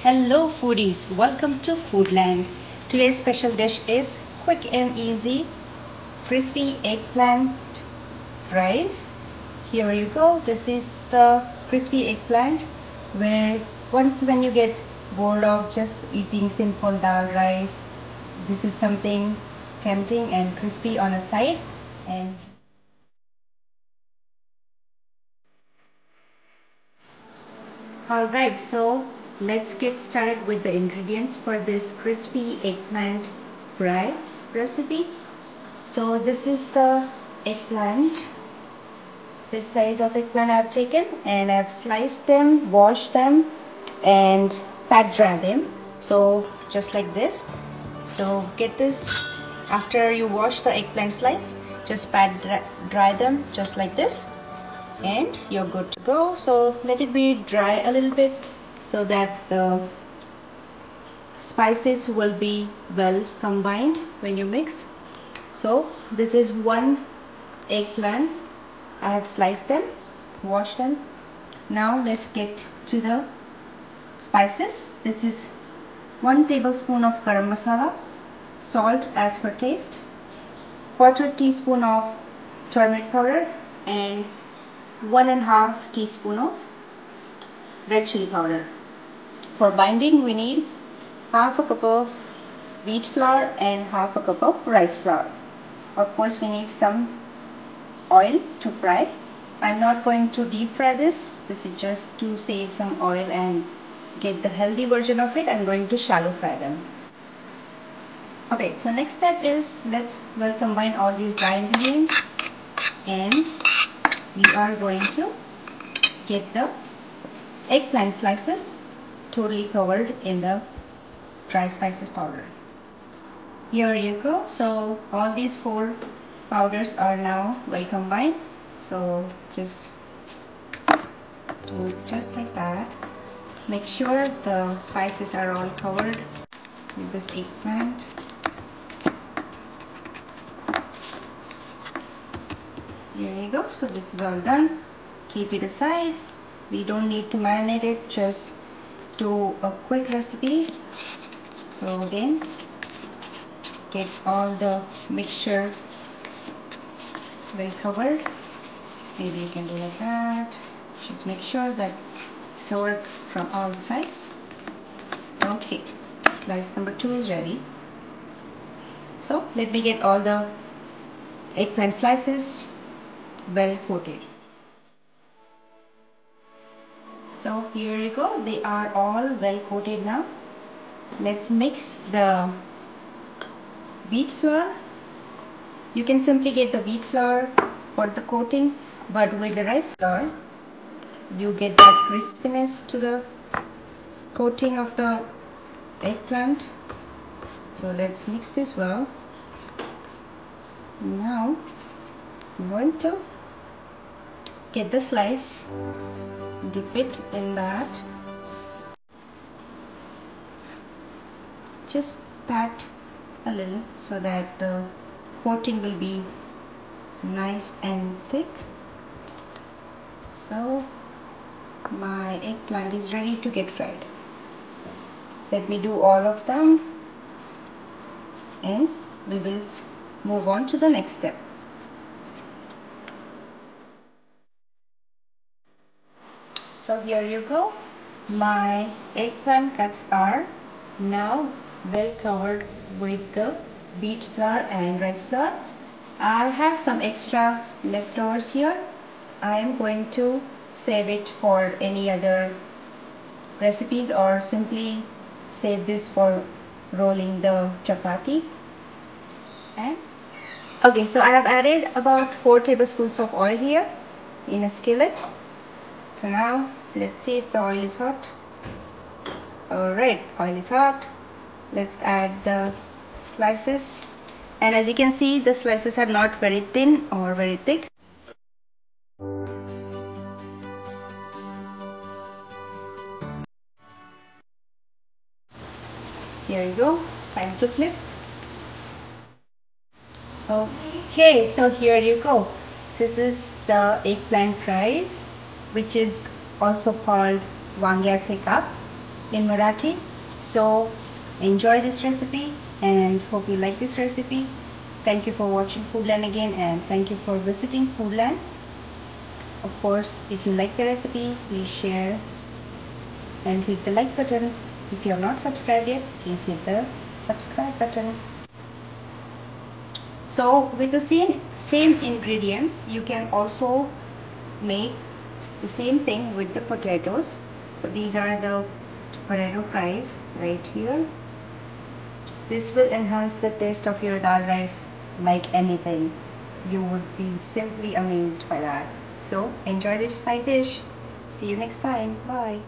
Hello foodies, welcome to Foodland. Today's special dish is quick and easy crispy eggplant fries. Here you go. This is the crispy eggplant where once when you get bored of just eating simple dal rice, this is something tempting and crispy on a side. And alright, so let's get started with the ingredients for this crispy eggplant fry recipe. So this is the eggplant, this size of eggplant I've taken, and I've sliced them, washed them, and pat dry them. So just like this. So get this, after you wash the eggplant slice, just pat dry them just like this, and you're good to go. So let it be dry a little bit so that the spices will be well combined when you mix. So this is one eggplant. I have sliced them, washed them. Now let's get to the spices. This is 1 tablespoon of garam masala, salt as per taste, 1/4 teaspoon of turmeric powder, and 1.5 teaspoon of red chili powder. For binding, we need half a cup of wheat flour and half a cup of rice flour. Of course, we need some oil to fry. I'm not going to deep fry this. This is just to save some oil and get the healthy version of it. I'm going to shallow fry them. Okay, so next step is let's combine all these dry ingredients, and we are going to get the eggplant slices totally covered in the dry spices powder. Here you go. So all these 4 powders are now well combined. So just do it just like that. Make sure the spices are all covered with this eggplant. Here you go. So this is all done. Keep it aside. We don't need to marinate it, just do a quick recipe. So again, get all the mixture well covered. Maybe you can do like that. Just make sure that it's covered from all sides. Okay, slice number 2 is ready. So let me get all the eggplant slices well coated. So here you go, they are all well coated now. Let's mix the wheat flour. You can simply get the wheat flour for the coating, but with the rice flour you get that crispiness to the coating of the eggplant. So let's mix this well. Now I'm going to get the slice, dip it in that, just pat a little so that the coating will be nice and thick. So my eggplant is ready to get fried. Let me do all of them and we will move on to the next step. So here you go. My eggplant cuts are now well covered with the wheat flour and rice flour. I have some extra leftovers here. I am going to save it for any other recipes, or simply save this for rolling the chapati. And okay, so I have added about 4 tablespoons of oil here in a skillet. So now let's see if the oil is hot. Alright, oil is hot. Let's add the slices, and as you can see, the slices are not very thin or very thick. Here you go, time to flip. Okay, so here you go. This is the eggplant fries, which is also called wangya chekap. in Marathi. So enjoy this recipe and hope you like this recipe. Thank you for watching Foodland again, and thank you for visiting Foodland. Of course, if you like the recipe, please share and hit the like button. If you have not subscribed yet, please hit the subscribe button. So with the same ingredients, you can also make the same thing with the potatoes. These are the potato fries right here. This will enhance the taste of your dal rice like anything. You would be simply amazed by that. So enjoy this side dish. See you next time. Bye.